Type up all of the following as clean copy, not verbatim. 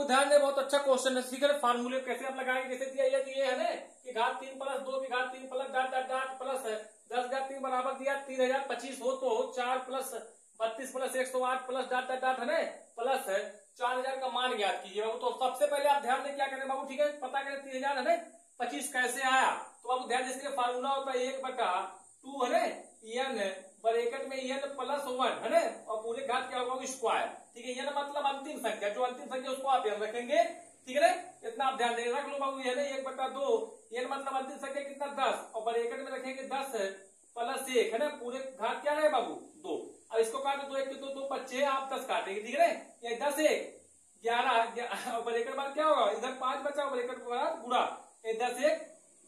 बाबू ध्यान दे, बहुत अच्छा क्वेश्चन है। ठीक है, फार्मूले कैसे आप लगाएंगे, जैसे दिया ये है ना कि घात 3 प्लस 2 की घात 3 plus dot dot dot plus 10 घात 3 बराबर दिया 3025 हो तो 4 plus 32 plus 108 plus dot dot dot है ना प्लस 4000 का मान ज्ञात कीजिए बाबू। तो सबसे पहले आप ध्यान दें क्या करें बाबू, ठीक है, पता करें 3000 है ना 25 कैसे आया। तो बाबू ध्यान, इसके फार्मूला होता है 1/2 है ना एन ब्रैकेट में एन प्लस 1 है ना और पूरे घात क्या होगा स्क्वायर। ठीक है, एन मतलब अंतिम संख्या, जो अंतिम संख्या उसको आप एन रखेंगे। ठीक है ना, इतना आप ध्यान देंगे, रख लो बाबू ये ना 1/2 एन मतलब अंतिम संख्या कितना 10 और ब्रैकेट में रखेंगे 10 प्लस 1 है ना पूरे घात क्या है बाबू 2। अब इसको काटो 2 1 के 2 बच्चे आप 10 काटेंगे। ठीक है ना, ये 10 1 11 ब्रैकेट बाद क्या होगा, इधर 5 बचा ब्रैकेट के बाद गुणा 10 1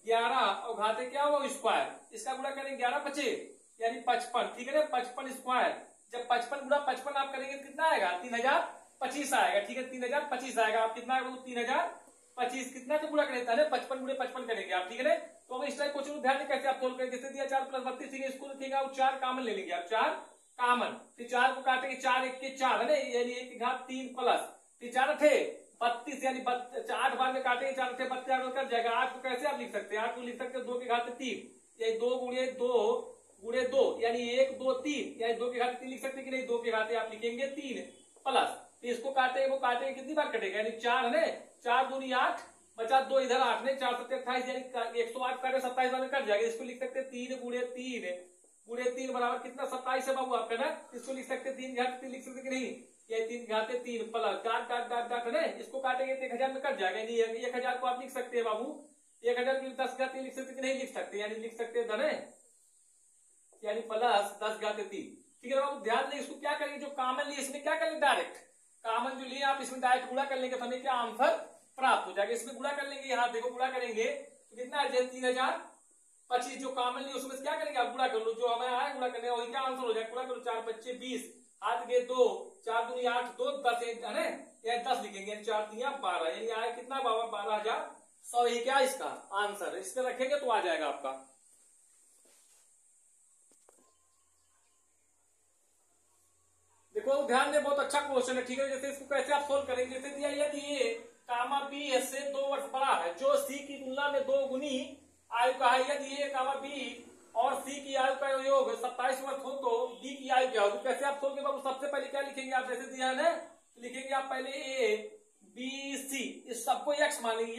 11 और घाते क्या होगा स्क्वायर, इसका गुणा करेंगे 11 25 यानी 55। ठीक है ना, 55 स्क्वायर, जब 55 गुणा 55 आप करेंगे कितना आएगा 3025 आएगा। ठीक है, 3025 आएगा। आप कितना आएगा 3025 कितना से गुणा करेंगे 55 गुणे 55 करेंगे आप। ठीक है ना, तो अब इस टाइप क्वेश्चन ध्यान दें कैसे आप सोल्व करेंगे। जैसे दिया 4 प्लस 32, ठीक है, इसको लिखेंगे और 4 कॉमन ले लेंगे आप, 4 कॉमन, फिर 4 को काटेंगे 4 1 के 4 है ना यानी 1 की घात 3 प्लस फिर 4 8 32 यानी 8 बार में काटेंगे 4 8 32 कर जाएगा। 8 को कैसे आप लिख सकते हैं, 8 को लिख सकते हैं 2 की घात 3 यानी 2 गुणे 2 यानी 1 2 3 यानी 2 की घात 3 लिख सकते हैं कि नहीं, 2 की घात आप लिखेंगे 3 प्लस फिर इसको काटेंगे, वो काटेंगे कितनी बार कटेगा यानी 4 है ना 4 दूनी 8 बचा 2 इधर 8 ने 4 7 28 यानी 108 काटे 27 बार में कट जाएगा। इसको लिख सकते हैं 3 गुणे 3 बराबर कितना 27 है बाबू आपका ना। इसको लिख सकते हैं 3 घात 3 लिख सकते कि नहीं, ये 3 घाते 3 plus dot dot dot dot है ना, इसको काटेंगे तो 1000 में कट जाएगा यानी 1000 को आप लिख सकते हैं बाबू 1000 की 10 घात 3 लिख सकते कि नहीं लिख सकते, यानी लिख सकते हैं धने यानी प्लस 10 घाते 3। ठीक है बाबू, ध्यान दें इसको क्या करेंगे, जो कॉमन लिए इसमें क्या करेंगे डायरेक्ट कॉमन जो लिए आप इसमें डायरेक्ट गुणा कर लेंगे तो हमें क्या आंसर प्राप्त हो जाएगा। इसमें गुणा कर लेंगे, यहाँ देखो गुणा करेंगे तो कितना है 3025 जो कॉमन लिए उसमें क्या करेंगे आप गुणा कर लो, जो हमें आया गुणा करने वही क्या आंसर हो जाएगा। गुणा करो 4 25 20 हाथ गए 2 4 दूनी 8 2 10 है ना या 10 लिखेंगे 4 3 12 यानी आया कितना बाबा 12100 ये क्या इसका आंसर है। इसमें रखेंगे तो आ जाएगा आपका। देखो ध्यान दे, बहुत अच्छा क्वेश्चन है। ठीक है, जैसे इसको कैसे आप सोल्व करेंगे, जैसे दिया यदि ये कामा बी से 2 वर्ष बड़ा है जो सी की तुलना में 2 गुनी आयु का है, यदि ये कामा बी और सी की आयु का योग 27 वर्ष हो तो बी की आयु क्या होगी। कैसे आप सोल्व बाबू, सबसे पहले क्या लिखेंगे आप, जैसे दिया है ना लिखेंगे आप पहले ए बी सी इस सबको यक्स मान लेंगे,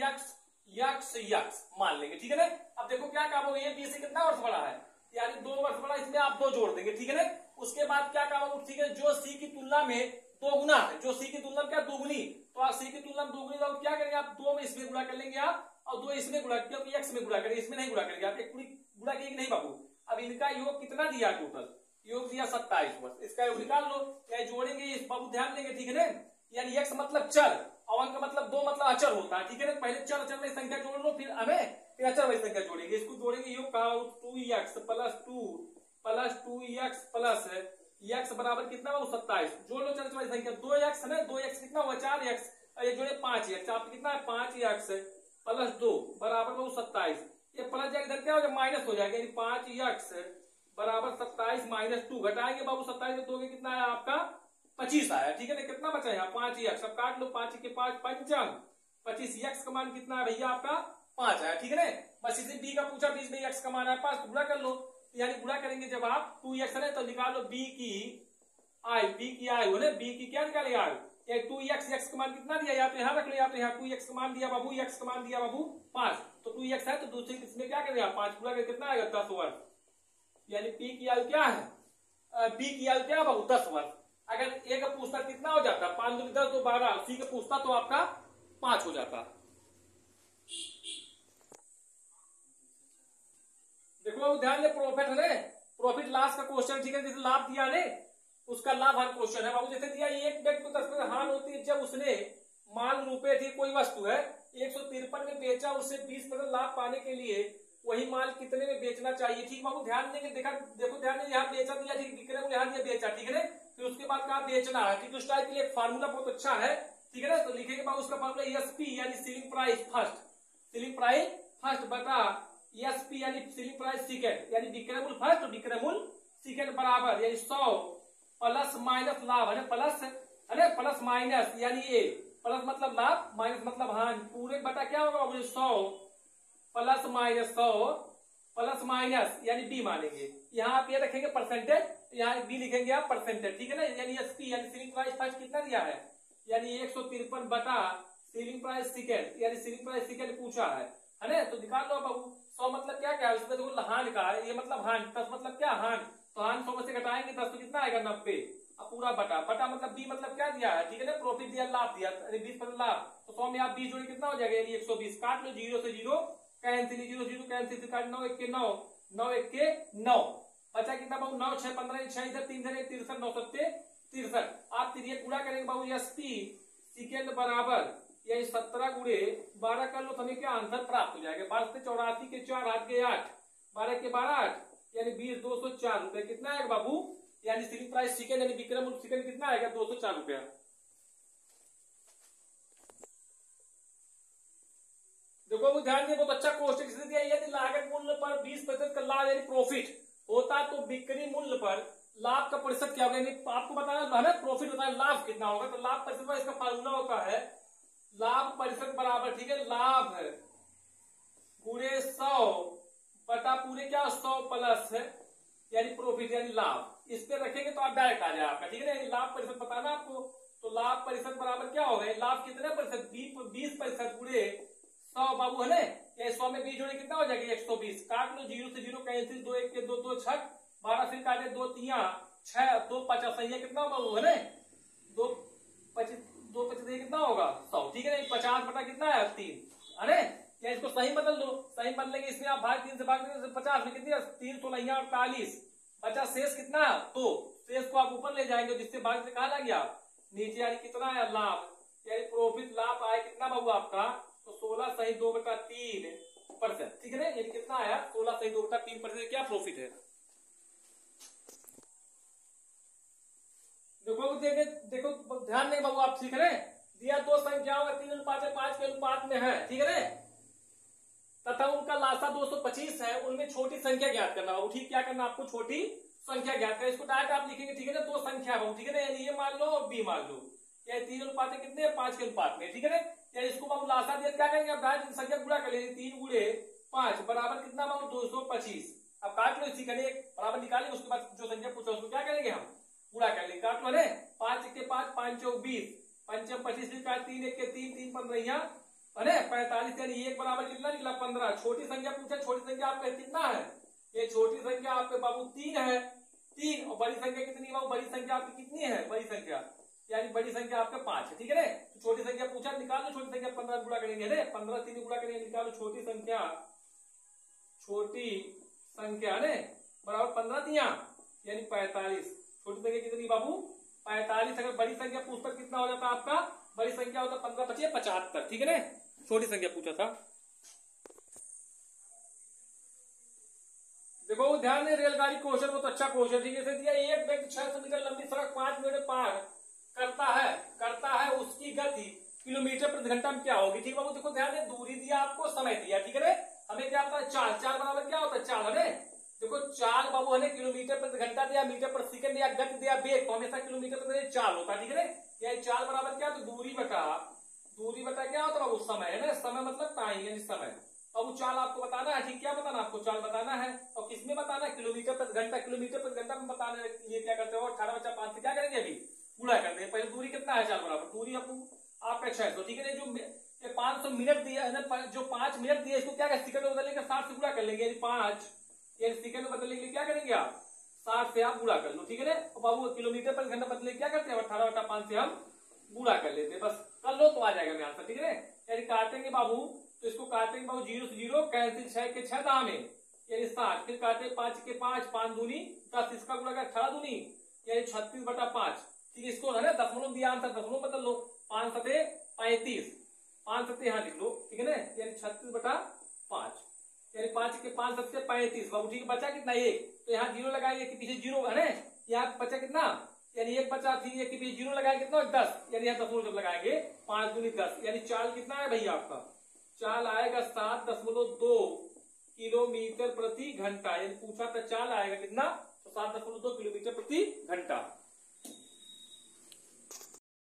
यक्स मान लेंगे। ठीक है ना, अब देखो क्या काम होगा, ये बी से कितना वर्ष बड़ा है यानी 2 वर्ष बड़ा, इसमें आप 2 जोड़ देंगे। ठीक है ना, उसके बाद क्या काम होगा, ठीक है, जो सी की तुलना में 2 गुना है, जो सी की तुलना में क्या 2 गुनी, तो आप सी की तुलना में 2 गुनी तो क्या करेंगे आप 2 में इसमें गुणा कर लेंगे आप और 2 इसमें गुणा, क्योंकि एक्स में गुणा करेंगे इसमें नहीं गुणा करेंगे आप, एक गुणा करेंगे नहीं बाबू। अब इनका योग कितना दिया, टोटल योग दिया 27 वर्ष, इसका योग निकाल लो या जोड़ेंगे इस बाबू, ध्यान देंगे। ठीक है ना, यानी एक्स मतलब चर और अंक मतलब 2 मतलब अचर होता है। ठीक है ना, पहले चर अचर में संख्या जोड़ लो फिर हमें फिर अचर वाली संख्या जोड़ेंगे, इसको जोड़ेंगे योग का 2x plus 2x plus x बराबर कितना हो 27, जोड़ लो चर वाली संख्या 2x है ना, 2x कितना हुआ 4x और ये जोड़े 5x, आप कितना है 5x प्लस 2 बराबर हो 27, ये प्लस जाएगा इधर क्या हो जाएगा माइनस हो जाएगा यानी 5x बराबर 27 माइनस 2 घटाएंगे बाबू 27 में 2 कितना है आपका 25 आया। ठीक है ना, कितना बचा यहाँ 5x, अब काट लो 5 के 5 पंचम 25, x का मान कितना है भैया आपका 5 आया। ठीक है ना, बस इसे b का पूछा 20 में x का मान है 5, गुणा कर लो, यानी गुणा करेंगे जब आप 2x है तो निकालो b की आयु है ना, b की क्या निकालेंगे आयु, ये 2x x का मान कितना दिया यहाँ पे, यहाँ रख लो, यहाँ पे यहाँ 2x का मान दिया बाबू, x का मान दिया बाबू 5, तो 2x है तो दूसरे इसमें क्या करेंगे आप 5 गुणा करके कितना आएगा 10 वर्ष, यानी p की आयु क्या है, b की आयु क्या बाबू 10 वर्ष। अगर a का पूछता कितना हो जाता 5 दूनी 10 तो 12, c का पूछता तो आपका 5 हो जाता। देखो ध्यान दे, प्रॉफिट है प्रॉफिट लॉस का क्वेश्चन। ठीक है, जैसे लाभ दिया ने उसका लाभ हर क्वेश्चन है बाबू। जैसे दिया एक व्यक्ति को 10% हानि होती है जब उसने मान रुपए थी कोई वस्तु है 153 में बेचा, उससे 20% लाभ पाने के लिए वही माल कितने में बेचना चाहिए। ठीक बाबू, ध्यान देंगे, देखो ध्यान देंगे, यहाँ बेचा दिया ठीक विक्रय मूल्य यहाँ दिया बेचा, ठीक है ना, फिर उसके बाद कहा बेचना है। ठीक, उस टाइप के लिए फार्मूला बहुत अच्छा है। ठीक है ना, तो लिखेंगे बाबू उसका फार्मूला एसपी यानी सेलिंग प्राइस फर्स्ट बटा एसपी यानी सेलिंग प्राइस सेकंड यानी विक्रय मूल्य फर्स्ट और विक्रय मूल्य सेकंड बराबर यानी 100 प्लस माइनस लाभ है ना, प्लस माइनस यानी ए प्लस मतलब लाभ, माइनस मतलब हानि, पूरे बटा क्या होगा बाबू 100 प्लस माइनस 100 प्लस माइनस यानी बी मानेंगे। यहाँ आप ये रखेंगे परसेंटेज, यहाँ बी लिखेंगे आप परसेंटेज, ठीक है ना। यानी एसपी यानी सीलिंग प्राइस फर्स्ट कितना दिया है, यानी 153 बटा सीलिंग प्राइस सेकंड, यानी सीलिंग प्राइस सेकंड पूछा है ना। तो निकाल लो बाबू। 100 मतलब क्या क्या है, उसमें देखो हान का है, ये मतलब हान, 10 मतलब क्या हान, तो हान 100 में से घटाएंगे 10 तो कितना आएगा 90। अब पूरा बटा बटा मतलब बी मतलब क्या दिया है, ठीक है ना, प्रॉफिट दिया, लाभ दिया, 20% लाभ, तो 100 में आप 20 जोड़े कितना हो जाएगा, यानी 120। काट लो, 0 से 0 कैंसिल, 0 0 कैंसिल, काट 9 1 के 9, 9 1 के 9, बचा कितना बाबू 9 6 15, 6 इधर 3 इधर 63, 9 7 63। आप ये गुणा करेंगे बाबू, एसपी सेकंड बराबर यही 17 गुणे 12 कर लो तो हमें क्या आंसर प्राप्त हो जाएगा। 12 से 84 के 4 8 के 8, 12 के 12 8, यानी 20 204 रुपए कितना आएगा बाबू, यानी सीलिंग प्राइस सेकंड यानी विक्रय मूल्य सेकंड कितना आएगा 204 रुपया। देखो ध्यान दिए, बहुत अच्छा क्वेश्चन किसने दिया, यदि लागत मूल्य पर 20% का लाभ यानी प्रॉफिट होता तो बिक्री मूल्य पर लाभ का प्रतिशत क्या होगा, यानी आपको बताना है ना, प्रॉफिट बताना लाभ कितना होगा, तो लाभ प्रतिशत का इसका फार्मूला होता है लाभ प्रतिशत बराबर, ठीक है, लाभ है पूरे 100 बटा पूरे क्या 100 प्लस है यानी प्रॉफिट यानी लाभ। इस पे रखेंगे तो आप डायरेक्ट आ जाए आपका, ठीक है ना। लाभ प्रतिशत बताना आपको, तो लाभ प्रतिशत बराबर क्या होगा, लाभ कितने प्रतिशत 20% पूरे 100 बाबू है ना, 100 में 20 जोड़े कितना हो जाएगा 120। काट लो, 0 से 0 कैंसिल, 2 1 के 2 2 6, 12 से काटे 2 3 6 2 5 सही कितना बाबू है ना, 2 25 2 25 कितना होगा 100, ठीक है ना। 50 बटा कितना है 3 है ना, या इसको सही बदल दो, सही बदलेंगे इसमें आप भाग 3 से भाग देंगे 50 में कितनी 3 16 48, बचा शेष कितना, तो शेष को आप ऊपर ले जाएंगे, जिससे भाग से कहा लाएंगे आप नीचे, यानी कितना है लाभ, यानी प्रॉफिट लाभ आए कितना बाबू आपका, तो 16 सही 2/3%, ठीक है ना। यानी कितना आया 16 सही 2/3% क्या प्रॉफिट है। देखो ध्यान नहीं बाबू, आप सीख रहे हैं, दिया दो संख्याओं का 3 अनुपात 5 के अनुपात में है, ठीक है ना, तथा उनका लासा 225 है, उनमें छोटी संख्या ज्ञात करना बाबू, ठीक, क्या करना आपको छोटी संख्या ज्ञात करना। इसको डायरेक्ट आप लिखेंगे, ठीक है ना, दो संख्या बाबू, ठीक है ना, यानी ये मान लो और बी मान लो, या 3 अनुपात कितने 5 के अनुपात में, ठीक है ना। या इसको बाबू लासा दिया क्या करेंगे, आप डायरेक्ट संख्या गुणा कर लेंगे, 3 गुणे 5 बराबर कितना बाबू 225। अब काट लो, इसी करें बराबर निकालेंगे, उसके बाद जो संख्या पूछा उसको क्या करेंगे हम पूरा कर लेंगे। काट लो रे, 5 1 के 5 5 चौक 20, 5 25 भी काट, 3 1 के 3 3 15 अरे 45, यानी एक बराबर कितना निकला 15। छोटी संख्या पूछा, छोटी संख्या आपका कितना है, ये छोटी संख्या आपके बाबू 3 है, 3, और बड़ी संख्या कितनी बाबू, बड़ी संख्या आपकी कितनी है, बड़ी संख्या यानी बड़ी संख्या आपका 5 है, ठीक है ना। तो छोटी संख्या पूछा, निकाल लो छोटी संख्या, 15 गुणा करेंगे ना, 15 3 गुणा करेंगे, निकालो छोटी संख्या ने बराबर 15 दिया यानी 45। छोटी संख्या कितनी बाबू 45। अगर बड़ी संख्या पूछता कितना हो जाता आपका, बड़ी संख्या होता 15 25 75, ठीक है ना, छोटी संख्या पूछा था। देखो ध्यान में, रेलगाड़ी क्वेश्चन बहुत अच्छा क्वेश्चन, ठीक है, दिया एक व्यक्ति 600 मीटर लंबी सड़क 5 मिनट पार करता है उसकी गति किलोमीटर प्रति घंटा में क्या होगी, ठीक बाबू। देखो ध्यान में, दूरी दिया आपको, समय दिया, ठीक है, हमें क्या होता है चाल बराबर क्या होता है चाल, है देखो चाल बाबू है किलोमीटर प्रति घंटा दिया, मीटर पर सेकंड दिया, गति दिया वेग, तो हमेशा किलोमीटर प्रति चाल होता है, ठीक है। यह चाल बराबर क्या, तो दूरी बटा क्या होता है बाबू समय, है ना, समय मतलब टाइम यानी समय। अब चाल आपको बताना है, ठीक, क्या बताना आपको चाल बताना है, और किसमें बताना है किलोमीटर प्रति घंटा, किलोमीटर प्रति घंटा में बताने के लिए क्या करते हो 18 बचा 5 से क्या करेंगे अभी पूरा करते हैं। पहले दूरी कितना है चाल बराबर, दूरी आपका 600, ठीक है, जो 500 मिनट दिया है ना, जो 5 मिनट दिया इसको क्या सेकंड में बदलेंगे 60 से गुणा कर लेंगे, यानी 5 सेकंड में बदलने के लिए क्या करेंगे आप 60 से आप गुणा कर लो, ठीक है ना। और बाबू किलोमीटर पर घंटा बदले क्या करते हैं 18/5 से हम गुणा कर लेते हैं, बस कर लो तो आ जाएगा मेरा आंसर, ठीक है। यानी काटेंगे बाबू, तो इसको काटेंगे बाबू 0 से 0 कैंसिल, 6 के 6 दाम है यानी 60, फिर काटे 5 के 5 5 दूनी 10, इसका गुणा कर 18 दूनी यानी 36/5, ठीक है। इसको है ना दशमलव दिया आंसर, दशमलव बदल लो, 5 7 35, 5 7 यहाँ लिख लो, ठीक है ना, यानी 36/5 यानी 5 के 5 7 35 बाबू, ठीक है। बचा कितना 1, तो यहाँ 0 लगाएंगे कि पीछे 0 है ना, यहाँ बचा कितना यानी 1 बचा, फिर 1 के पीछे 0 लगाएंगे कितना 10, यानी यहाँ दशमलव जब लगाएंगे 5 दूनी 10, यानी चाल कितना है भैया आपका, चाल आएगा 7.2 किलोमीटर प्रति घंटा, यानी पूछा था चाल आएगा कितना, तो 7.2 किलोमीटर प्रति घंटा।